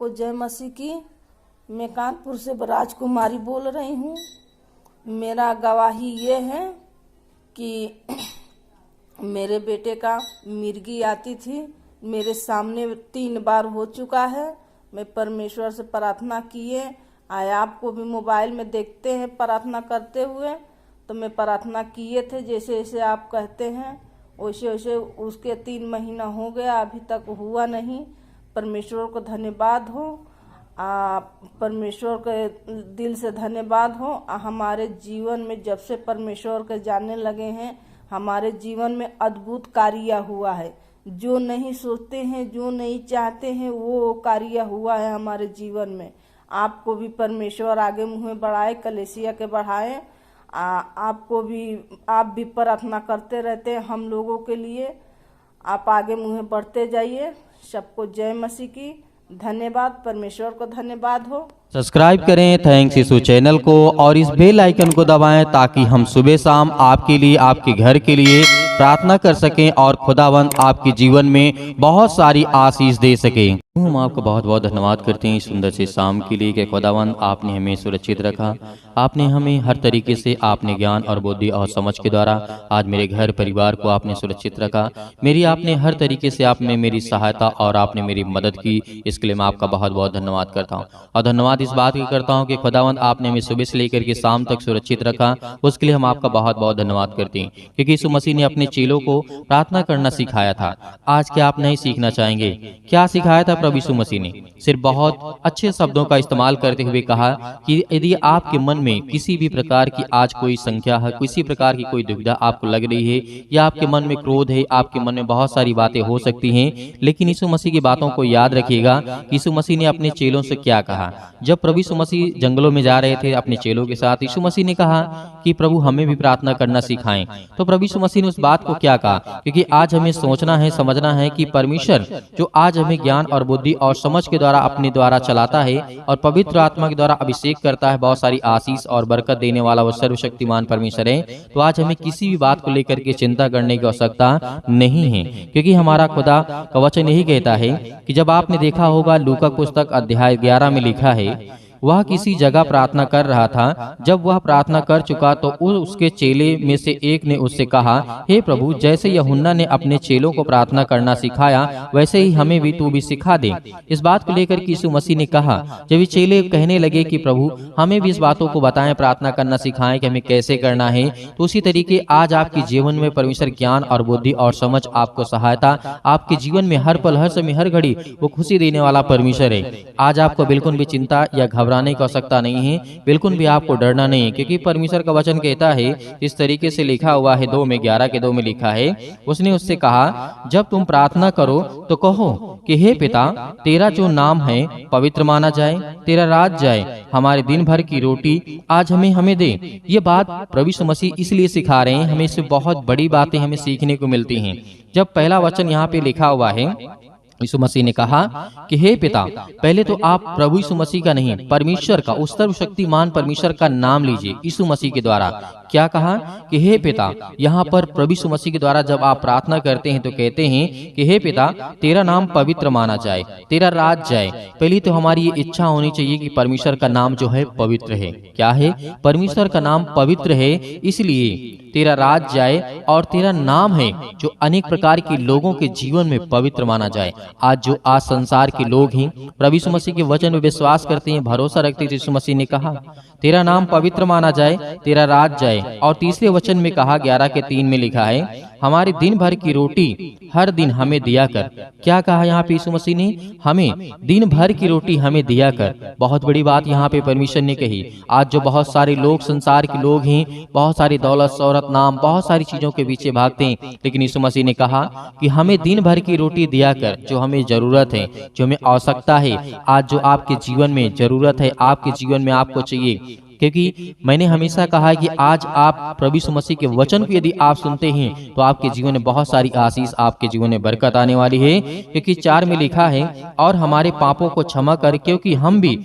को जय मसीह की। मैं कानपुर से राजकुमारी बोल रही हूँ। मेरा गवाही ये है कि मेरे बेटे का मिर्गी आती थी, मेरे सामने 3 बार हो चुका है। मैं परमेश्वर से प्रार्थना किए, आपको भी मोबाइल में देखते हैं प्रार्थना करते हुए, तो मैं प्रार्थना किए थे जैसे जैसे आप कहते हैं वैसे वैसे। उसके 3 महीना हो गया, अभी तक हुआ नहीं। परमेश्वर को धन्यवाद हो, परमेश्वर के दिल से धन्यवाद हो। हमारे जीवन में जब से परमेश्वर के जानने लगे हैं, हमारे जीवन में अद्भुत कार्य हुआ है। जो नहीं सोचते हैं, जो नहीं चाहते हैं, वो कार्य हुआ है हमारे जीवन में। आपको भी परमेश्वर आगे मुँह बढ़ाए, कलेसिया के बढ़ाए। आपको भी, आप भी प्रार्थना करते रहते हैं हम लोगों के लिए। आप आगे मुँह बढ़ते जाइए। सबको जय मसीह की। धन्यवाद, परमेश्वर को धन्यवाद हो। सब्सक्राइब करें थैंक्स यीशु चैनल को और इस बेल आइकन को दबाएं ताकि हम सुबह शाम आपके लिए, आपके घर के लिए प्रार्थना कर सकें और खुदावंद आपके जीवन में बहुत सारी आशीष दे सकें। हम आपको बहुत बहुत धन्यवाद करते हैं इस सुंदर से शाम के लिए कि खुदावंद आपने हमें सुरक्षित रखा। आपने हमें हर तरीके से, आपने ज्ञान और बुद्धि और समझ के द्वारा आज मेरे घर परिवार को आपने सुरक्षित रखा। मेरी आपने हर तरीके से आपने मेरी सहायता और आपने मेरी मदद की। इसके लिए मैं आपका बहुत बहुत धन्यवाद करता हूँ। और धन्यवाद इस बात की करता हूँ कि खुदावंद आपने हमें सुबह से लेकर के शाम तक सुरक्षित रखा। उसके लिए हम आपका बहुत बहुत धन्यवाद करते हैं, क्योंकि यीशु मसीह ने अपने चेलों को प्रार्थना करना सिखाया था। आज क्या आप नहीं सीखना चाहेंगे? क्या सिखाया था प्रभु यीशु मसीह ने? सिर्फ बहुत अच्छे शब्दों का इस्तेमाल करते हुए कहा कि यदि आपके मन में किसी भी प्रकार की आज कोई संख्या है, किसी प्रकार की कोई दुविधा आपको लग रही है, या आपके मन में क्रोध है, आपके मन में बहुत सारी बातें हो सकती हैं, लेकिन यीशु मसीह की बातों को याद रखिएगा। यीशु मसीह ने अपने चेलों से क्या कहा? जब प्रभु यीशु मसीह जंगलों में जा रहे थे अपने चेलों के साथ, यीशु मसीह ने कहा कि प्रभु हमें भी प्रार्थना करना सिखाएं। तो प्रभु यीशु मसीह ने उस बात को क्या कहा? क्योंकि आज हमें सोचना है, समझना है कि परमेश्वर जो आज हमें ज्ञान और बुद्धि और समझ के द्वारा अपने द्वारा चलाता है और पवित्र आत्मा के द्वारा अभिषेक करता है, बहुत सारी आशीष और बरकत देने वाला वो सर्वशक्तिमान परमेश्वर है। तो आज हमें किसी भी बात को लेकर के चिंता करने की आवश्यकता नहीं है, क्योंकि हमारा खुदा का वचन यही कहता है कि जब आपने देखा होगा लूका पुस्तक अध्याय 11 में लिखा है, वह किसी जगह प्रार्थना कर रहा था। जब वह प्रार्थना कर चुका तो उसके चेले में से एक ने उससे कहा, हे प्रभु, जैसे यूहन्ना ने अपने चेलों को प्रार्थना करना सिखाया, वैसे ही हमें भी तू भी सिखा दे। इस बात को लेकर यीशु मसीह ने कहा, जब ये चेले कहने लगे कि प्रभु हमें भी इस बातों को बताएं, प्रार्थना करना सिखाएं कि हमें कैसे करना है, तो उसी तरीके आज आपके जीवन में परमेश्वर ज्ञान और बुद्धि और समझ, आपको सहायता, आपके जीवन में हर पल, हर समय, हर घड़ी वो खुशी देने वाला परमेश्वर है। आज आपको बिल्कुल भी चिंता या घबराने की आवश्यकता नहीं है, बिल्कुल भी आपको डरना नहीं है, क्योंकि परमेश्वर का वचन कहता है, इस तरीके से लिखा हुआ है, 2 में 11 के 2 में लिखा है, उसने उससे कहा, जब तुम प्रार्थना करो तो कहो कि हे पिता, तेरा जो नाम है पवित्र माना जाए, तेरा राज जाए, हमारे दिन भर की रोटी आज हमें दे। ये बात प्रभु यीशु मसीह इसलिए सिखा रहे हैं, हमें इससे बहुत बड़ी बातें हमें सीखने को मिलती हैं। जब पहला वचन यहाँ पे लिखा हुआ है, यीशु मसीह ने कहा कि हे पिता, पहले तो आप प्रभु यीशु मसीह का नहीं, परमेश्वर का, उस सर्वशक्तिमान परमेश्वर का नाम लीजिए। यीशु मसीह के द्वारा क्या कहा कि हे पिता? यहाँ पर प्रभु यीशु मसीह के द्वारा जब आप प्रार्थना करते हैं तो कहते हैं कि हे पिता, तेरा नाम पवित्र माना जाए, तेरा राज जाए। पहली तो हमारी ये इच्छा होनी चाहिए कि परमेश्वर का नाम जो है पवित्र है। क्या है? परमेश्वर का नाम पवित्र है, इसलिए तेरा राज जाए और तेरा नाम है जो अनेक प्रकार के लोगों के जीवन में पवित्र माना जाए। आज संसार के लोग हैं, प्रभु यीशु मसीह के वचन में विश्वास करते हैं, भरोसा रखते हैं। यीशु मसीह ने कहा तेरा नाम पवित्र माना जाए, तेरा राज जाए। और तीसरे वचन में कहा 11 के 3 में लिखा है, हमारे दिन भर की रोटी हर दिन हमें दिया कर। क्या कहा यहाँ पे यीशु मसीह ने? हमें दिन भर की रोटी हमें दिया कर। बहुत बड़ी बात यहाँ पे परमेश्वर ने कही। आज जो बहुत सारे लोग, संसार के लोग हैं, बहुत सारी दौलत, शोहरत, नाम, बहुत सारी चीजों के पीछे भागते हैं, लेकिन यीशु मसीह ने कहा कि हमें दिन भर की रोटी दिया कर, जो हमें जरूरत है, जो हमें आवश्यकता है, आज जो आपके जीवन में जरूरत है, आपके जीवन में आपको चाहिए। क्योंकि मैंने हमेशा कहा है कि आज आप प्रभु यीशु मसीह के वचन को यदि आप सुनते हैं तो आपके जीवन में बहुत सारी आशीष, आपके जीवन में बरकत आने वाली है। क्योंकि 4 में लिखा है, और हमारे पापों को क्षमा कर, क्योंकि हम भी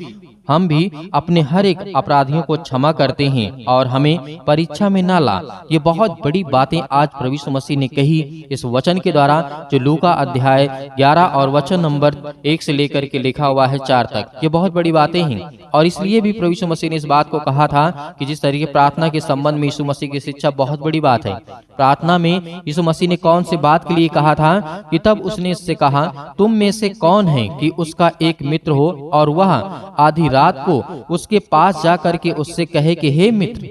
हम भी अपने हर एक अपराधियों को क्षमा करते हैं और हमें परीक्षा में ना ला। ये बहुत बड़ी बातें आज प्रभु यीशु मसीह ने कही इस वचन के द्वारा, जो लूका अध्याय 11 और वचन नंबर 1 से लेकर के लिखा हुआ है 4 तक। ये बहुत बड़ी बातें हैं और इसलिए भी प्रभु यीशु मसीह ने इस बात को कहा था कि जिस तरीके प्रार्थना के संबंध में यीशु मसीह की शिक्षा बहुत बड़ी बात है। प्रार्थना में यीशु मसीह ने कौन सी बात के लिए कहा था कि तब उसने इससे कहा, तुम में से कौन है कि उसका एक मित्र हो और वह आधी रात को उसके पास जा करके उससे कहे कि हे मित्र,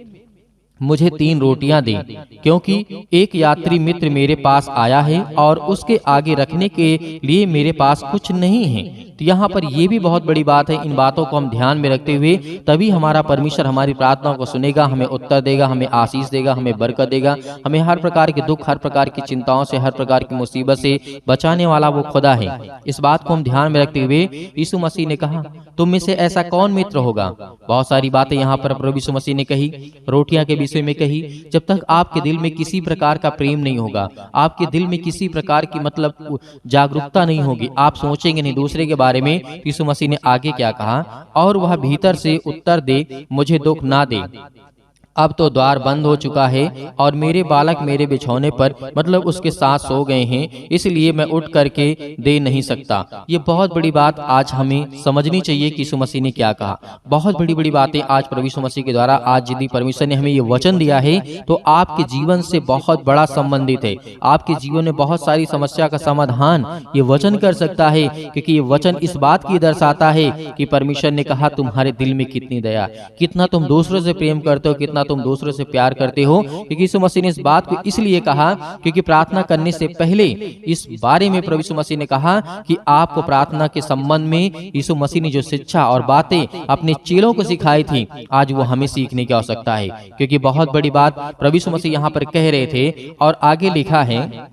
मुझे 3 रोटियां दे, क्योंकि एक यात्री मित्र मेरे पास आया है और उसके आगे रखने के लिए मेरे पास कुछ नहीं है। तो यहाँ पर ये भी बहुत बड़ी बात है। इन बातों को हम ध्यान में रखते हुए तभी हमारा परमेश्वर हमारी प्रार्थनाओं को सुनेगा, हमें उत्तर देगा, हमें आशीष देगा, हमें बरकत देगा, हमें हर प्रकार के दुख, हर प्रकार की चिंताओं से, हर प्रकार की मुसीबत से बचाने वाला वो खुदा है। इस बात को हम ध्यान में रखते हुए यीशु मसीह ने कहा, तुम में से ऐसा कौन मित्र होगा। बहुत सारी बातें यहाँ पर प्रभु यीशु मसीह ने कही, रोटियां के विषय में कही। जब तक आपके दिल में किसी प्रकार का प्रेम नहीं होगा, आपके दिल में किसी प्रकार की मतलब जागरूकता नहीं होगी, आप सोचेंगे नहीं दूसरे के बारे में। यीशु मसीह ने आगे क्या कहा, और वह भीतर से उत्तर दे, मुझे दुख ना दे, अब तो द्वार बंद हो चुका है और मेरे बालक मेरे बिछौने पर मतलब उसके साथ सो गए हैं, इसलिए मैं उठ करके दे नहीं सकता। ये बहुत बड़ी बात आज हमें समझनी चाहिए कि यीशु मसीह ने क्या कहा। बहुत बड़ी बड़ी बातें आज प्रभु यीशु मसीह के द्वारा आज यदि परमेश्वर ने हमें ये वचन दिया है तो आपके जीवन से बहुत बड़ा संबंधित है। आपके जीवन में बहुत सारी समस्या का समाधान ये वचन कर सकता है, क्योंकि ये वचन इस बात की दर्शाता है कि परमेश्वर ने कहा तुम्हारे दिल में कितनी दया, कितना तुम दूसरों से प्रेम करते हो, कितना तुम दूसरों से प्यार करते हो। क्योंकि यीशु मसीह ने इस बात को इसलिए कहा क्योंकि प्रार्थना करने से पहले इस बारे में प्रभु यीशु मसीह ने कहा कि आपको प्रार्थना के संबंध में यीशु मसीह ने जो शिक्षा और बातें अपने चेलों को सिखाई थी, आज वो हमें सीखने की आवश्यकता है। क्योंकि बहुत बड़ी बात प्रभु यीशु मसीह यहाँ पर कह रहे थे और आगे लिखा है,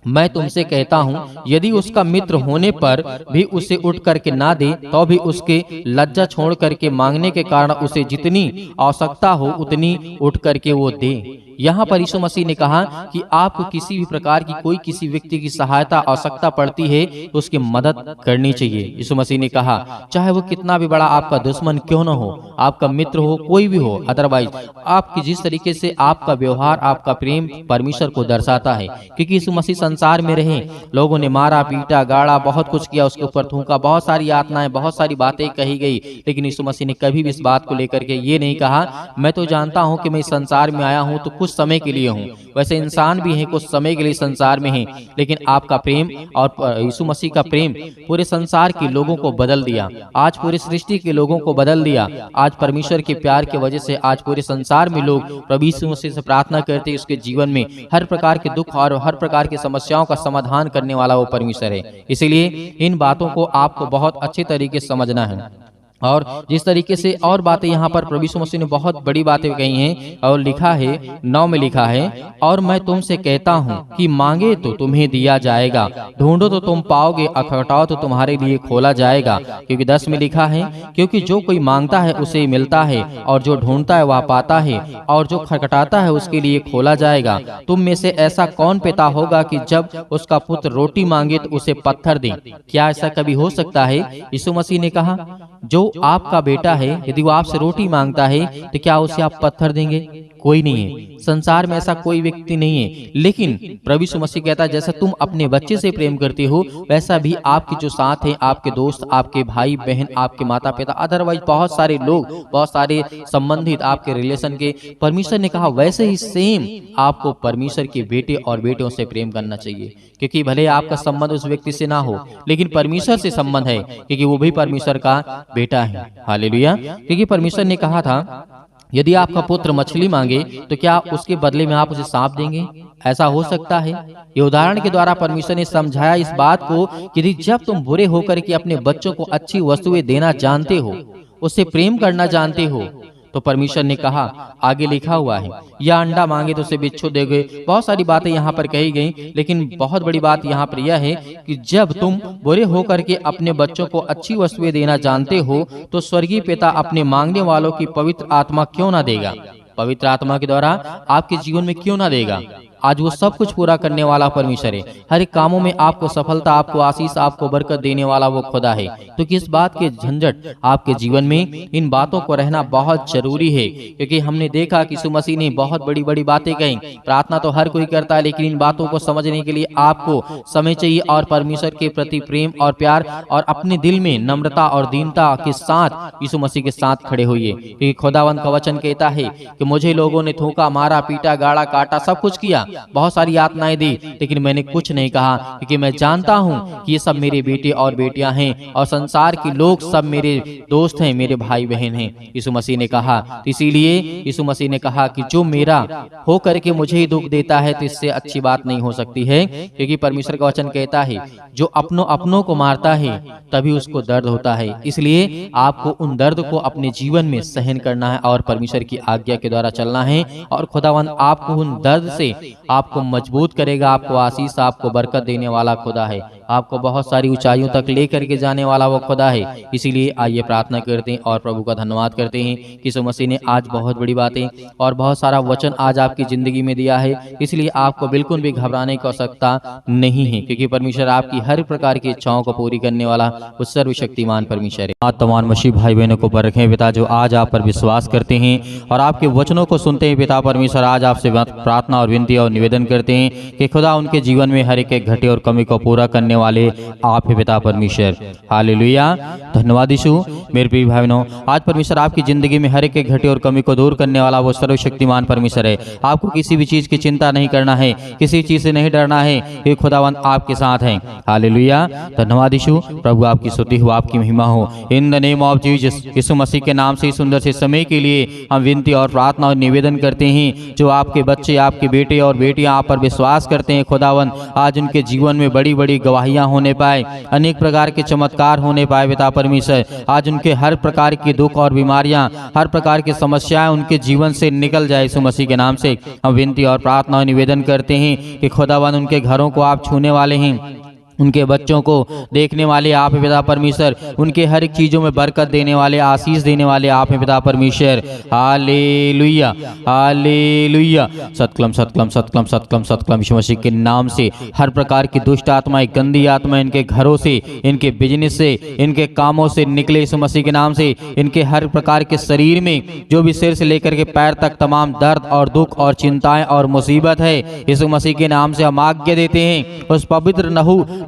मैं तुमसे कहता हूँ यदि उसका मित्र होने पर भी उसे उठ करके ना दे तो भी उसके लज्जा छोड़ करके मांगने के कारण उसे जितनी आवश्यकता हो उतनी उठ करके वो दे। यहाँ पर यीशु मसीह ने कहा कि आपको किसी भी प्रकार की कोई किसी व्यक्ति की सहायता आवश्यकता पड़ती है तो उसकी मदद करनी चाहिए। यीशु मसीह ने कहा चाहे वो कितना भी बड़ा आपका दुश्मन क्यों न हो, आपका मित्र हो, कोई भी हो, अदरवाइज आपकी जिस तरीके से आपका व्यवहार, आपका प्रेम परमेश्वर को दर्शाता है। क्योंकि यीशु मसीह संसार में रहे, लोगों ने मारा पीटा गाड़ा, बहुत कुछ किया, उसके ऊपर थूका, बहुत सारी यातनाएं, बहुत सारी बातें कही गई, लेकिन यीशु मसीह ने कभी भी इस बात को लेकर के ये नहीं कहा मैं तो जानता हूँ कि मैं इस संसार में आया हूँ तो कुछ समय के लिए हूँ। वैसे इंसान भी हैं, कुछ समय के लिए संसार में हैं, लेकिन आपका प्रेम और यीशु मसीह का प्रेम पूरे संसार के लोगों को बदल दिया। आज पूरी सृष्टि के लोगों को बदल दिया। आज परमेश्वर के प्यार की वजह से आज पूरे संसार में लोग प्रभु यीशु मसीह से प्रार्थना करते हैं। उसके जीवन में हर प्रकार के दुख और हर प्रकार की समस्याओं का समाधान करने वाला वो परमेश्वर है। इसीलिए इन बातों को आपको बहुत अच्छे तरीके से समझना है। और जिस तरीके से और बातें यहाँ पर प्रभु यीशु मसीह ने बहुत बड़ी बातें कही हैं और लिखा है 9 में लिखा है, और मैं तुमसे कहता हूँ कि मांगे तो तुम्हें दिया जाएगा, ढूंढो तो तुम पाओगे, खटखटाओ तो तुम्हारे लिए खोला जाएगा। क्योंकि 10 में लिखा है, क्योंकि जो कोई मांगता है उसे मिलता है, और जो ढूंढता है वह पाता है, और जो खटखटाता है उसके लिए खोला जाएगा। तुम में से ऐसा कौन पिता होगा कि जब उसका पुत्र रोटी मांगे तो उसे पत्थर दे? क्या ऐसा कभी हो सकता है? यीशु मसीह ने कहा जो आपका बेटा है यदि वो आपसे रोटी मांगता है तो क्या उसे आप पत्थर देंगे? कोई नहीं है, संसार में ऐसा कोई व्यक्ति नहीं है। लेकिन प्रभु यीशु मसीह कहता है जैसा तुम अपने बच्चे से प्रेम करते हो वैसा भी आपके जो साथ हैं, आपके दोस्त, आपके भाई बहन, आपके माता पिता, अदरवाइज बहुत सारे लोग, बहुत सारे संबंधित आपके रिलेशन के, परमेश्वर ने कहा वैसे ही सेम आपको परमेश्वर के बेटे और बेटियों से प्रेम करना चाहिए। क्योंकि भले आपका संबंध उस व्यक्ति से ना हो लेकिन परमेश्वर से संबंध है, क्योंकि वो भी परमेश्वर का बेटा है। हालेलुया। क्योंकि परमेश्वर ने कहा था यदि आपका पुत्र मछली मांगे तो क्या उसके बदले में आप उसे सांप देंगे? ऐसा हो सकता है? ये उदाहरण के द्वारा परमेश्वर ने समझाया इस बात को कि जब तुम बुरे होकर के अपने बच्चों को अच्छी वस्तुएं देना जानते हो, उससे प्रेम करना जानते हो, तो परमेश्वर ने कहा आगे लिखा हुआ है या अंडा मांगे तो उसे बिच्छू देगे। बहुत सारी बातें यहाँ पर कही गई, लेकिन बहुत बड़ी बात यहाँ पर यह है कि जब तुम बुरे होकर के अपने बच्चों को अच्छी वस्तुएं देना जानते हो तो स्वर्गीय पिता अपने मांगने वालों की पवित्र आत्मा क्यों ना देगा? पवित्र आत्मा के द्वारा आपके जीवन में क्यों ना देगा? आज वो सब कुछ पूरा करने वाला परमेश्वर है। हर एक कामों में आपको सफलता, आपको आशीष, आपको बरकत देने वाला वो खुदा है। तो किस बात के झंझट आपके जीवन में, इन बातों को रहना बहुत जरूरी है, क्योंकि हमने देखा कि यीशु मसीह ने बहुत बड़ी बड़ी बातें कही। प्रार्थना तो हर कोई करता है, लेकिन इन बातों को समझने के लिए आपको समय चाहिए और परमेश्वर के प्रति प्रेम और प्यार और अपने दिल में नम्रता और दीनता के साथ यीशु मसीह के साथ खड़े होइए। क्योंकि खुदावंद का वचन कहता है कि मुझे लोगों ने थूका, मारा, पीटा, गाड़ा, काटा, सब कुछ किया, बहुत सारी यातनाएं दी, लेकिन मैंने कुछ नहीं कहा, क्योंकि मैं जानता हूं कि ये सब मेरे बेटे और बेटियां हैं और संसार के लोग सब मेरे दोस्त हैं, मेरे भाई बहन हैं। यीशु मसीह ने कहा, इसीलिए यीशु मसीह ने कहा कि जो मेरा हो करके मुझे ही दुख देता है तो इससे अच्छी बात नहीं हो सकती है, क्योंकि परमेश्वर का वचन कहता है जो अपनों को मारता है तभी उसको दर्द होता है। इसलिए आपको उन दर्द को अपने जीवन में सहन करना है और परमेश्वर की आज्ञा के द्वारा चलना है, और खुदावंद आपको उन दर्द से आपको मजबूत करेगा, आपको आशीष, आपको बरकत देने वाला खुदा है, आपको बहुत सारी ऊंचाइयों तक लेकर के जाने वाला वो खुदा है। इसीलिए आइए प्रार्थना करते हैं और प्रभु का धन्यवाद करते हैं कि यीशु मसीह ने आज बहुत बड़ी बातें और बहुत सारा वचन आज आपकी जिंदगी में दिया है। इसलिए आपको बिल्कुल भी घबराने की आवश्यकता नहीं है, क्योंकि परमेश्वर आपकी हर प्रकार की इच्छाओं को पूरी करने वाला वो सर्वशक्तिमान परमेश्वर है। तमाम मसीह भाई बहनों को बरखें पिता, जो आज आप पर विश्वास करते हैं और आपके वचनों को सुनते हैं पिता परमेश्वर, आज आपसे प्रार्थना और विनती और निवेदन करते हैं कि खुदा उनके जीवन में हर एक घटे और कमी को पूरा करने वाले आप है पिता परमेश्वर। हालेलुया, धन्यवाद यीशु। मेरे प्रिय भाई बहनों, आज परमेश्वर आपकी जिंदगी में हर एक घटे और कमी को दूर करने वाला वो सर्वशक्तिमान परमेश्वर है। आपको किसी भी चीज की चिंता नहीं करना है, किसी चीज से नहीं डरना है, ये खुदावंद आपके साथ हैं। हालेलुया, धन्यवाद यीशु। प्रभु आपकी स्तुति हो, आपकी महिमा हो। In the name of Jesus, Yeshu Masih के नाम से सुंदर से समय के लिए हम विनती और प्रार्थना और निवेदन करते हैं। जो आपके बच्चे, आपके बेटे और बेटियां आप पर विश्वास करते हैं खुदावंद, आज उनके जीवन में बड़ी बड़ी गवाहियां होने पाए, अनेक प्रकार के चमत्कार होने पाए पिता परमेश्वर। आज उनके हर प्रकार की दुख और बीमारियां, हर प्रकार की समस्याएं उनके जीवन से निकल जाए। यीशु मसीह के नाम से हम विनती और प्रार्थना और निवेदन करते हैं कि खुदावंद उनके घरों को आप छूने वाले हैं, उनके बच्चों को देखने वाले आप हैं पिता परमेश्वर, उनके हर एक चीजों में बरकत देने वाले, आशीष देने वाले आप हैं पिता परमेश्वर। Hallelujah, hallelujah. सतकलम सतकलम सतकलम सतकलम सतकलम। यीशु मसीह के नाम से हर प्रकार की दुष्ट आत्माएं, गंदी आत्माएं इनके घरों से, इनके बिजनेस से, इनके कामों से निकले यीशु मसीह के नाम से। इनके हर प्रकार के शरीर में जो भी सिर से लेकर के पैर तक तमाम दर्द और दुख और चिंताएं और मुसीबत है, यीशु मसीह के नाम से हम आज्ञा देते हैं उस पवित्र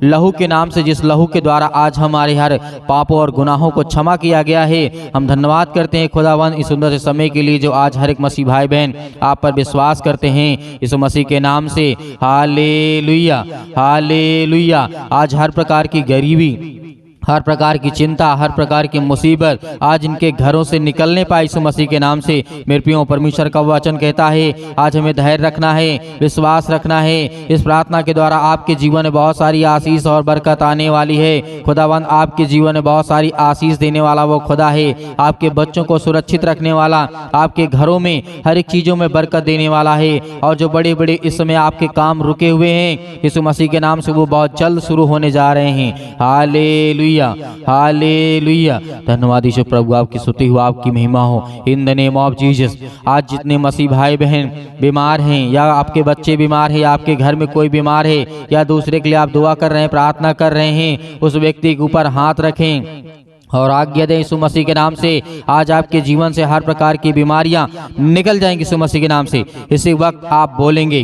लहू के नाम से, जिस लहू के द्वारा आज हमारे हर पापों और गुनाहों को क्षमा किया गया है। हम धन्यवाद करते हैं खुदावंद इस सुंदर से समय के लिए, जो आज हर एक मसीह भाई बहन आप पर विश्वास करते हैं यीशु मसीह के नाम से। Hallelujah, hallelujah. आज हर प्रकार की गरीबी, हर प्रकार की चिंता, हर प्रकार की मुसीबत आज इनके घरों से निकलने पाए यीशु मसीह के नाम से। मेरे प्रियो, परमेश्वर का वचन कहता है आज हमें धैर्य रखना है, विश्वास रखना है। इस प्रार्थना के द्वारा आपके जीवन में बहुत सारी आशीष और बरकत आने वाली है। खुदावंद आपके जीवन में बहुत सारी आशीष देने वाला वो खुदा है, आपके बच्चों को सुरक्षित रखने वाला, आपके घरों में हर एक चीजों में बरकत देने वाला है। और जो बड़े बड़े इस समय आपके काम रुके हुए हैं यीशु मसीह के नाम से, वो बहुत जल्द शुरू होने जा रहे हैं। Hallelujah, hallelujah. धन्यवाद यीशु। प्रभु आपकी स्तुति हो, आपकी महिमा हो। In the name of Jesus, आज जितने मसीह भाई बहन बीमार हैं, या आपके बच्चे बीमार हैं, या आपके घर में कोई बीमार है, या दूसरे के लिए आप दुआ कर रहे हैं, प्रार्थना कर रहे हैं, उस व्यक्ति के ऊपर हाथ रखें और आज्ञा दें यीशु मसीह के नाम से। आज आपके जीवन से हर प्रकार की बीमारियां निकल जाएंगी यीशु मसीह के नाम से। इसी वक्त आप बोलेंगे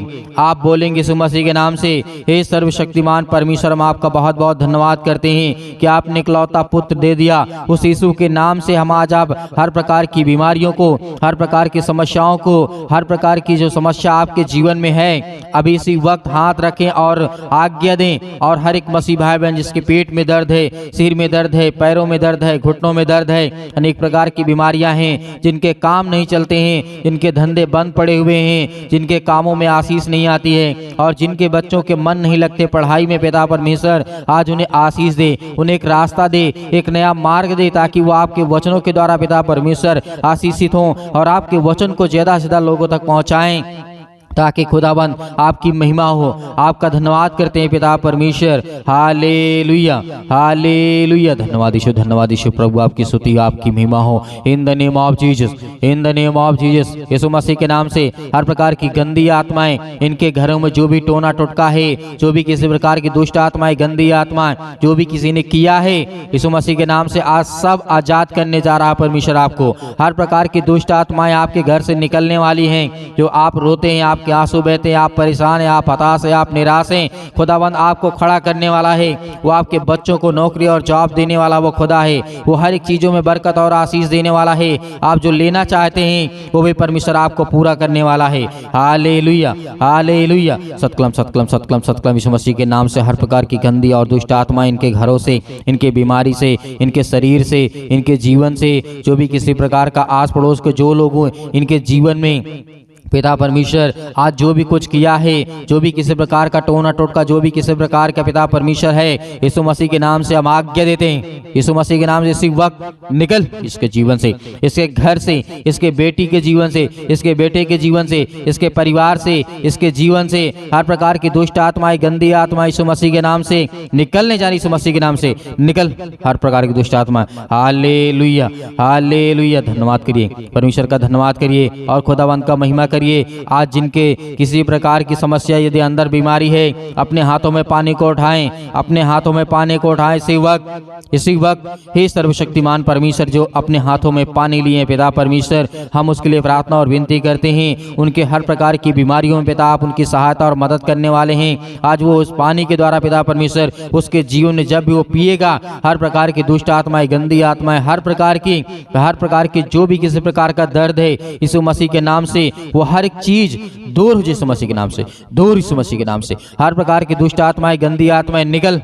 यीशु मसीह के नाम से, हे सर्वशक्तिमान परमेश्वर, हम आपका बहुत बहुत धन्यवाद करते हैं कि आपने इकलौता पुत्र दे दिया। उस यीशु के नाम से हम आज आप हर प्रकार की बीमारियों को, हर प्रकार की समस्याओं को, हर प्रकार की जो समस्या आपके जीवन में है, अभी इसी वक्त हाथ रखें और आज्ञा दें। और हर एक मसीह भाई बहन जिसके पेट में दर्द है, सिर में दर्द है, पैरों में दर्द है, घुटनों में दर्द है, अनेक प्रकार की बीमारियां हैं, जिनके काम नहीं चलते हैं, जिनके धंधे बंद पड़े हुए हैं, जिनके कामों में आशीष नहीं आती है, और जिनके बच्चों के मन नहीं लगते पढ़ाई में, पिता परमेश्वर आज उन्हें आशीष दे, उन्हें एक रास्ता दे, एक नया मार्ग दे, ताकि वो आपके वचनों के द्वारा पिता परमेश्वर आशीषित हों और आपके वचन को ज्यादा से ज्यादा लोगों तक पहुंचाएं। ताकि खुदाबंद आपकी महिमा हो। आपका धन्यवाद करते हैं पिता परमेश्वर। Hallelujah, hallelujah. धन्यवाद यीशु प्रभु, आपकी स्तुति, आपकी महिमा हो। In the name of Jesus, in the name of Jesus. Yeshu Masih के नाम से हर प्रकार की गंदी आत्माएं, इनके घरों में जो भी टोना टोटका है, जो भी किसी प्रकार की दुष्ट आत्माएं, गंदी आत्माएं जो भी किसी ने किया है, यीशु मसीह के नाम से आज सब आजाद करने जा रहा है परमेश्वर आपको। हर प्रकार की दुष्ट आत्माएं आपके घर से निकलने वाली हैं। जो आप रोते हैं, आपके आंसू बहते हैं, आप परेशान हैं, आप हताश हैं, आप निराश हैं, खुदावंद आपको खड़ा करने वाला है। वो आपके बच्चों को नौकरी और जॉब देने वाला वो खुदा है। वो हर एक चीजों में बरकत और आशीष देने वाला है। आप जो लेना चाहते हैं वो भी परमेश्वर आपको पूरा करने वाला है। Hallelujah, hallelujah. सतकलम सतकलम सतकलम सतकलम। यीशु मसीह के नाम से हर प्रकार की गंदी और दुष्ट आत्मा इनके घरों से, इनके बीमारी से, इनके शरीर से, इनके जीवन से, जो भी किसी प्रकार का आस पड़ोस के जो लोग हैं इनके जीवन में पिता परमेश्वर आज जो भी कुछ किया है, जो भी किसी प्रकार का टोना टोटका, जो भी किसी प्रकार का पिता परमेश्वर है, यीशु मसीह के नाम से हम आज्ञा देते हैं। यीशु मसीह के नाम से इसी वक्त निकल इसके जीवन से, इसके घर से, इसके बेटी के जीवन से, इसके बेटे के जीवन से, इसके परिवार से, इसके जीवन से हर प्रकार की दुष्ट आत्माएं, गंदी आत्मा यीशु मसीह के नाम से निकलने जा रही। यीशु मसीह के नाम से निकल हर प्रकार की दुष्ट आत्मा। Hallelujah, hallelujah. धन्यवाद करिए परमेश्वर का, धन्यवाद करिए और खुदावंत का महिमा करिए। आज जिनके किसी प्रकार की समस्या, यदि अंदर बीमारी है, अपने हाथों में पानी को उठाएं, अपने हाथों में पानी को उठाएं इसी वक्त हे सर्वशक्तिमान परमेश्वर, जो अपने हाथों में पानी लिए पिता परमेश्वर, हम उसके लिए प्रार्थना और विनती करते हैं। उनके हर प्रकार की बीमारियों में पिता आप उनकी सहायता और मदद करने वाले हैं। आज वो उस पानी के द्वारा पिता परमेश्वर उसके जीवन में जब भी वो पिएगा, हर प्रकार की दुष्ट आत्माएं, गंदी आत्माएं, हर प्रकार की जो भी किसी प्रकार का दर्द है, यीशु मसीह के नाम से वो हर एक चीज दूर हो जाए। यीशु मसीह के नाम से दूर, यीशु मसीह के नाम से हर प्रकार की दुष्ट आत्माएं, गंदी आत्माएं निकल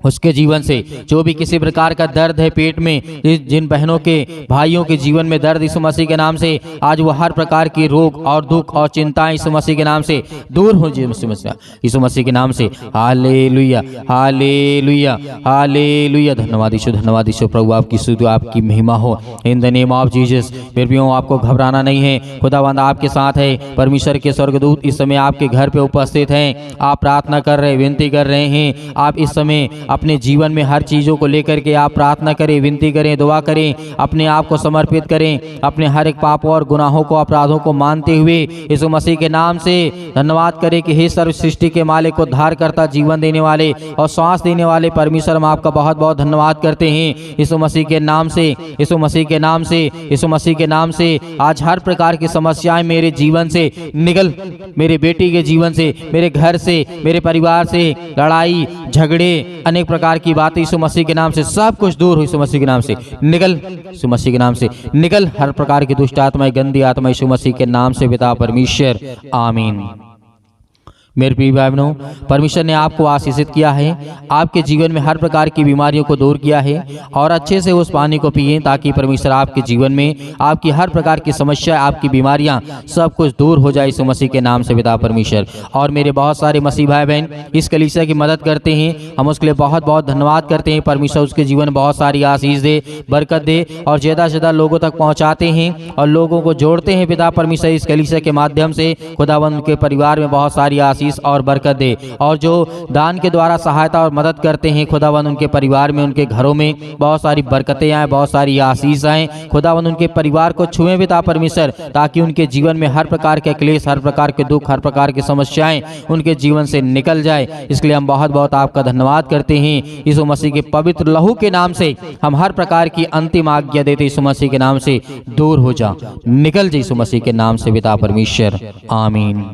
उसके जीवन से। जो भी किसी प्रकार का दर्द है पेट में, जिन बहनों के भाइयों के जीवन में दर्द, यीशु मसीह के नाम से आज वो हर प्रकार की रोग और दुख और चिंताएं यीशु मसीह के नाम से दूर हो जाए। यीशु मसीह के नाम से। Hallelujah, hallelujah, hallelujah. धन्यवाद यीशु प्रभु, आपकी स्तुति, आपकी महिमा हो। In the name of Jesus. फिर भी आपको घबराना नहीं है, खुदावंद आपके साथ है। परमेश्वर के स्वर्गदूत इस समय आपके घर पे उपस्थित हैं। आप प्रार्थना कर रहे, विनती कर रहे हैं। आप इस समय अपने जीवन में हर चीज़ों को लेकर के आप प्रार्थना करें, विनती करें, दुआ करें, अपने आप को समर्पित करें, अपने हर एक पापों और गुनाहों को, अपराधों को मानते हुए यीशु मसीह के नाम से धन्यवाद करें कि हे सर्व सृष्टि के मालिक को धार करता, जीवन देने वाले और श्वास देने वाले परमेश्वर, हम आपका बहुत बहुत धन्यवाद करते हैं। यीशु मसीह के नाम से, यीशु मसीह के नाम से, यीशु मसीह के नाम से आज हर प्रकार की समस्याएं मेरे जीवन से निकल, मेरे बेटी के जीवन से, मेरे घर से, मेरे परिवार से, लड़ाई झगड़े, अनेक प्रकार की बातें यीशु मसीह के नाम से सब कुछ दूर हो। यीशु मसीह के नाम से निकल, यीशु मसीह के नाम से निकल हर प्रकार की दुष्ट आत्माएं, गंदी आत्मा यीशु मसीह के नाम से पिता परमेश्वर, आमीन। मेरे प्रिय भाई बहनों, परमेश्वर ने आपको आशीषित किया है, आपके जीवन में हर प्रकार की बीमारियों को दूर किया है और अच्छे से उस पानी को पिए ताकि परमेश्वर आपके जीवन में आपकी हर प्रकार की समस्या, आपकी बीमारियां सब कुछ दूर हो जाए यीशु मसीह के नाम से पिता परमेश्वर। और मेरे बहुत सारे मसीह भाई बहन इस कलीसिया की मदद करते हैं, हम उसके लिए बहुत बहुत धन्यवाद करते हैं। परमेश्वर उसके जीवन में बहुत सारी आशीष दे, बरकत दे और ज़्यादा से ज़्यादा लोगों तक पहुँचाते हैं और लोगों को जोड़ते हैं पिता परमेश्वर इस कलीसिया के माध्यम से। खुदावंद के परिवार में बहुत सारी आशीष और बरकत दे और जो दान के द्वारा सहायता और मदद करते हैं खुदावंद उनके परिवार में, उनके घरों में बहुत सारी बरकतें आए, बहुत सारी आशीष आए। खुदावंद उनके परिवार को छुए पिता परमेश्वर ताकि उनके जीवन में हर प्रकार के क्लेश, हर प्रकार के दुख, हर प्रकार की समस्याएं उनके जीवन से निकल जाए। इसके लिए हम बहुत बहुत आपका धन्यवाद करते हैं। यीशु मसीह के पवित्र लहू के नाम से हम हर प्रकार की अंतिम आज्ञा देते, यीशु मसीह के नाम से दूर हो जा, निकल जा यीशु मसीह के नाम से पिता परमेश्वर, आमीन।